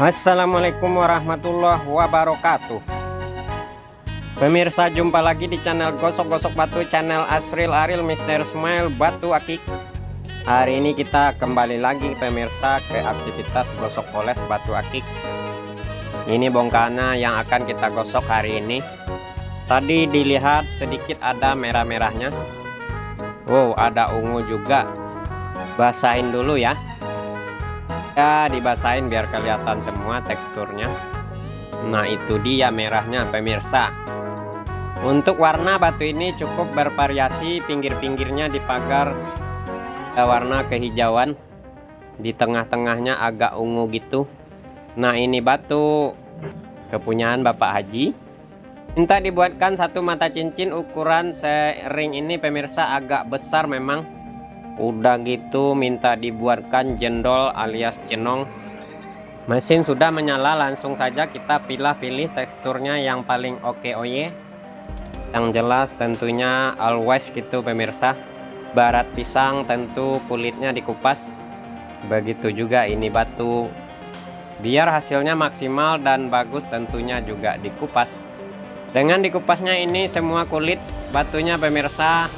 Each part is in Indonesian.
Assalamualaikum warahmatullahi wabarakatuh. Pemirsa, jumpa lagi di channel Gosok-Gosok Batu, channel Asril Aril Mr. Smile Batu Akik. Hari ini kita kembali lagi pemirsa ke aktivitas gosok poles batu akik. Ini bongkahnya yang akan kita gosok hari ini. Tadi dilihat sedikit ada merah-merahnya. Wow, ada ungu juga. Basahin dulu ya. Ya, dibasahin biar kelihatan semua teksturnya. Nah, itu dia merahnya pemirsa. Untuk warna batu ini cukup bervariasi, pinggir-pinggirnya dipagar warna kehijauan, di tengah-tengahnya agak ungu gitu. Nah, ini batu kepunyaan Bapak Haji. Minta dibuatkan satu mata cincin ukuran sering ini pemirsa, agak besar memang. Udah gitu minta dibuatkan jendol alias jenong. Mesin sudah menyala, langsung saja kita pilih teksturnya yang paling oke oye. Yang jelas tentunya always gitu pemirsa. Barat pisang tentu kulitnya dikupas. Begitu juga ini batu. Biar hasilnya maksimal dan bagus tentunya juga dikupas. Dengan dikupasnya ini semua kulit batunya pemirsa.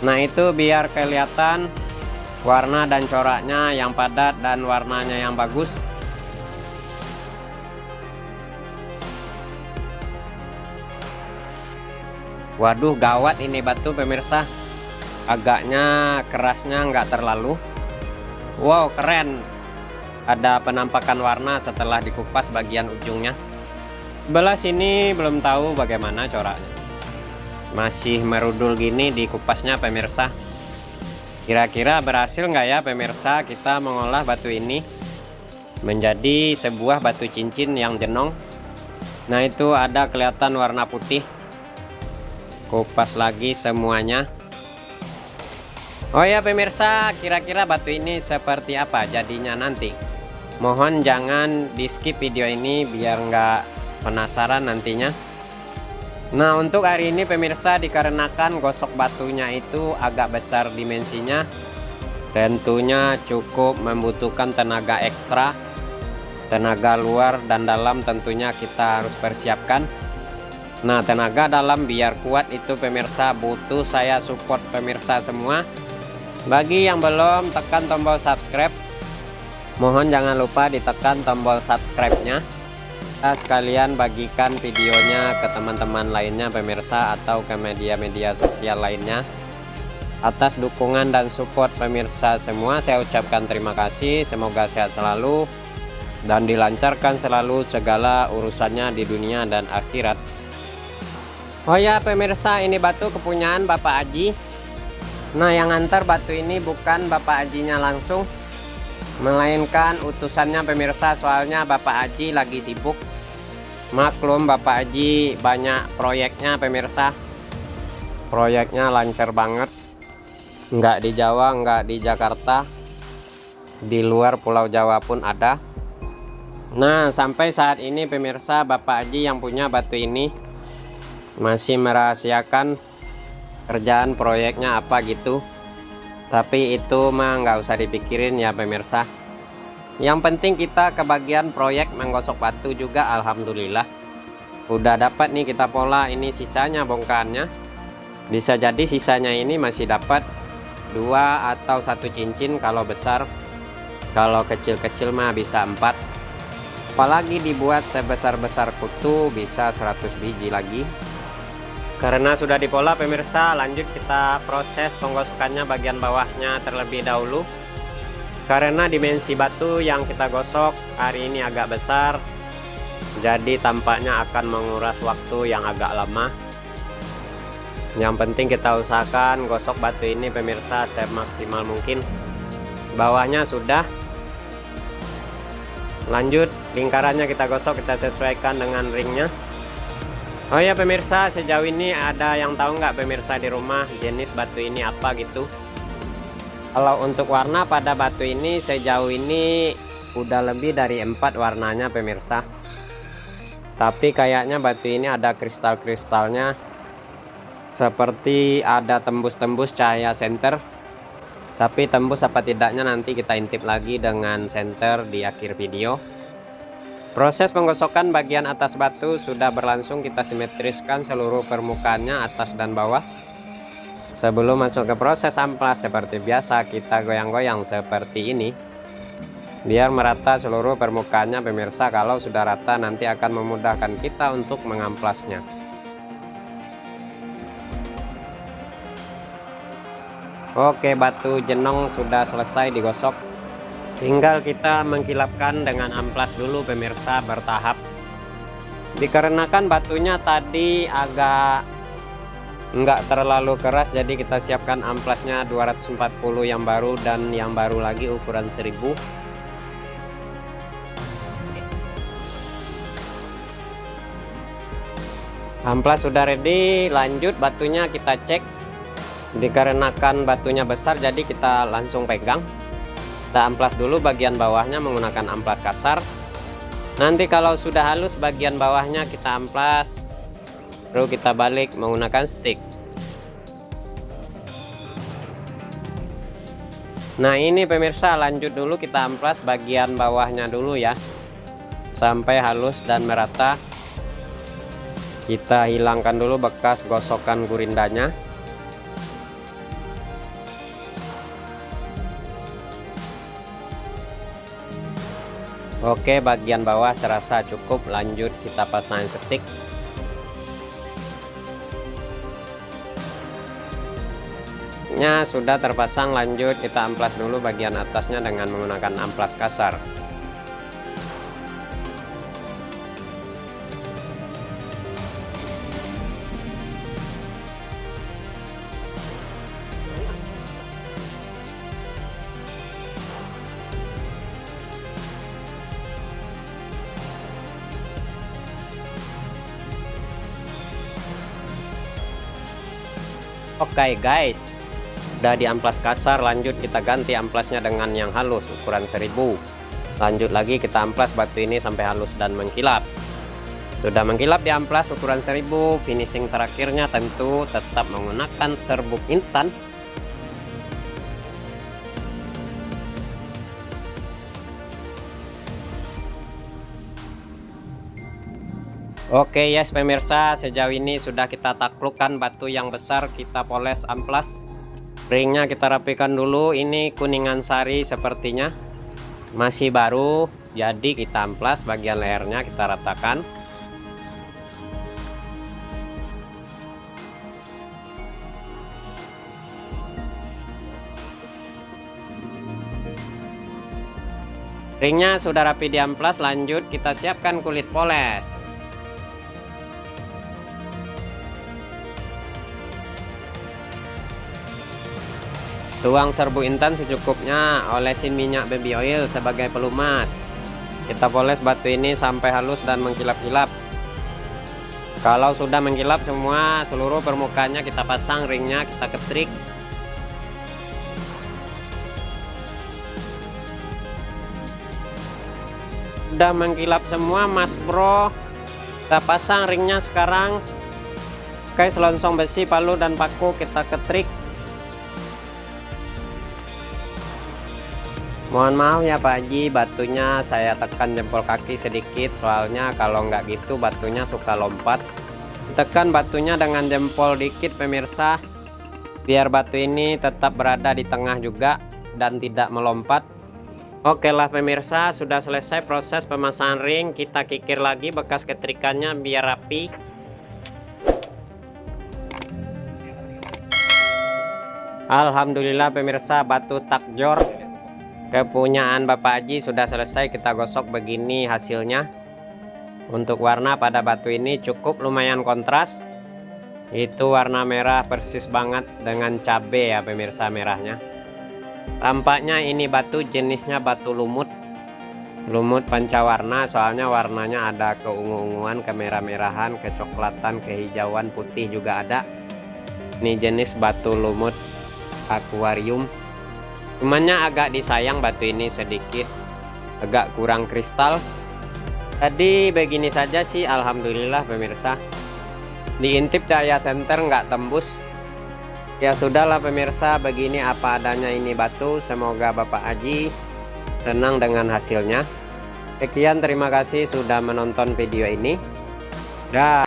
Nah, itu biar kelihatan warna dan coraknya yang padat dan warnanya yang bagus. Waduh, gawat ini batu pemirsa. Agaknya kerasnya nggak terlalu. Wow, keren. Ada penampakan warna setelah dikupas bagian ujungnya. Sebelah sini belum tahu bagaimana coraknya. Masih merudul gini dikupasnya pemirsa. Kira-kira berhasil nggak ya pemirsa kita mengolah batu ini menjadi sebuah batu cincin yang jenong. Nah, itu ada kelihatan warna putih. Kupas lagi semuanya. Oh ya pemirsa, kira-kira batu ini seperti apa jadinya nanti. Mohon jangan di skip video ini biar nggak penasaran nantinya. Nah, untuk hari ini pemirsa, dikarenakan gosok batunya itu agak besar dimensinya, tentunya cukup membutuhkan tenaga ekstra, tenaga luar dan dalam tentunya kita harus persiapkan. Nah, tenaga dalam biar kuat itu pemirsa butuh saya support pemirsa semua. Bagi yang belum tekan tombol subscribe, mohon jangan lupa ditekan tombol subscribe-nya. Sekalian bagikan videonya ke teman-teman lainnya pemirsa, atau ke media-media sosial lainnya. Atas dukungan dan support pemirsa semua saya ucapkan terima kasih. Semoga sehat selalu dan dilancarkan selalu segala urusannya di dunia dan akhirat. Oh ya pemirsa, ini batu kepunyaan Bapak Haji. Nah, yang antar batu ini bukan Bapak Hajinya langsung, melainkan utusannya pemirsa. Soalnya Bapak Haji lagi sibuk. Maklum Bapak Haji banyak proyeknya pemirsa. Proyeknya lancar banget. Nggak di Jawa, nggak di Jakarta, di luar Pulau Jawa pun ada. Nah, sampai saat ini pemirsa Bapak Haji yang punya batu ini masih merahasiakan kerjaan proyeknya apa gitu. Tapi itu mah nggak usah dipikirin ya pemirsa. Yang penting kita kebagian proyek menggosok batu juga alhamdulillah. Udah dapat nih kita pola, ini sisanya bongkahannya. Bisa jadi sisanya ini masih dapat 2 atau 1 cincin kalau besar. Kalau kecil-kecil mah bisa 4. Apalagi dibuat sebesar-besar kutu bisa 100 biji lagi. Karena sudah dipola pemirsa, lanjut kita proses penggosokannya bagian bawahnya terlebih dahulu. Karena dimensi batu yang kita gosok hari ini agak besar, jadi tampaknya akan menguras waktu yang agak lama. Yang penting kita usahakan gosok batu ini pemirsa semaksimal mungkin. Bawahnya sudah. Lanjut lingkarannya kita gosok, kita sesuaikan dengan ringnya. Oh ya pemirsa, sejauh ini ada yang tahu nggak pemirsa di rumah jenis batu ini apa gitu? Kalau untuk warna pada batu ini sejauh ini udah lebih dari 4 warnanya pemirsa. Tapi kayaknya batu ini ada kristal-kristalnya, seperti ada tembus-tembus cahaya senter. Tapi tembus apa tidaknya nanti kita intip lagi dengan senter di akhir video. Proses penggosokan bagian atas batu sudah berlangsung. Kita simetriskan seluruh permukaannya atas dan bawah. Sebelum masuk ke proses amplas, seperti biasa kita goyang-goyang seperti ini biar merata seluruh permukaannya pemirsa. Kalau sudah rata nanti akan memudahkan kita untuk mengamplasnya. Oke, batu jenong sudah selesai digosok. Tinggal kita mengkilapkan dengan amplas dulu pemirsa, bertahap. Dikarenakan batunya tadi agak enggak terlalu keras, jadi kita siapkan amplasnya 240 yang baru dan yang baru lagi ukuran 1000. Amplas sudah ready, lanjut batunya kita cek. Dikarenakan batunya besar jadi kita langsung pegang. Kita amplas dulu bagian bawahnya menggunakan amplas kasar. Nanti kalau sudah halus bagian bawahnya kita amplas, lalu kita balik menggunakan stick. Nah ini pemirsa, lanjut dulu kita amplas bagian bawahnya dulu ya, sampai halus dan merata. Kita hilangkan dulu bekas gosokan gurindanya. Oke, bagian bawah serasa cukup, lanjut kita pasang stick. Nya sudah terpasang, lanjut kita amplas dulu bagian atasnya dengan menggunakan amplas kasar. Oke guys, udah di amplas kasar, lanjut kita ganti amplasnya dengan yang halus ukuran 1000. Lanjut lagi kita amplas batu ini sampai halus dan mengkilap. Sudah mengkilap di amplas ukuran 1000, finishing terakhirnya tentu tetap menggunakan serbuk instan. Oke yes pemirsa, sejauh ini sudah kita taklukkan batu yang besar, kita poles amplas. Ringnya kita rapikan dulu, ini kuningan sari sepertinya masih baru, jadi kita amplas bagian lehernya, kita ratakan. Ringnya sudah rapi di amplas, lanjut kita siapkan kulit poles. Tuang serbuk intan secukupnya, olesin minyak baby oil sebagai pelumas. Kita poles batu ini sampai halus dan mengkilap-kilap. Kalau sudah mengkilap semua, seluruh permukaannya kita pasang ringnya, kita ketrik. Sudah mengkilap semua mas bro, kita pasang ringnya sekarang. Oke, selongsong besi, palu dan paku kita ketrik. Mohon maaf ya Pak Haji, batunya saya tekan jempol kaki sedikit, soalnya kalau nggak gitu batunya suka lompat. Tekan batunya dengan jempol dikit pemirsa, biar batu ini tetap berada di tengah juga dan tidak melompat. Oke lah pemirsa, sudah selesai proses pemasangan ring. Kita kikir lagi bekas ketrikannya biar rapi. Alhamdulillah pemirsa, batu takjor kepunyaan Bapak Haji sudah selesai kita gosok. Begini hasilnya. Untuk warna pada batu ini cukup lumayan kontras. Itu warna merah persis banget dengan cabai ya pemirsa, merahnya. Tampaknya ini batu jenisnya batu lumut. Lumut pancawarna, soalnya warnanya ada keungu-unguan, kemerah-merahan, kecoklatan, kehijauan, putih juga ada. Ini jenis batu lumut akuarium. Cumannya agak disayang batu ini sedikit agak kurang kristal. Tadi begini saja sih, alhamdulillah pemirsa. Diintip cahaya senter nggak tembus. Ya sudahlah pemirsa, begini apa adanya ini batu. Semoga Bapak Haji senang dengan hasilnya. Sekian, terima kasih sudah menonton video ini. Dah.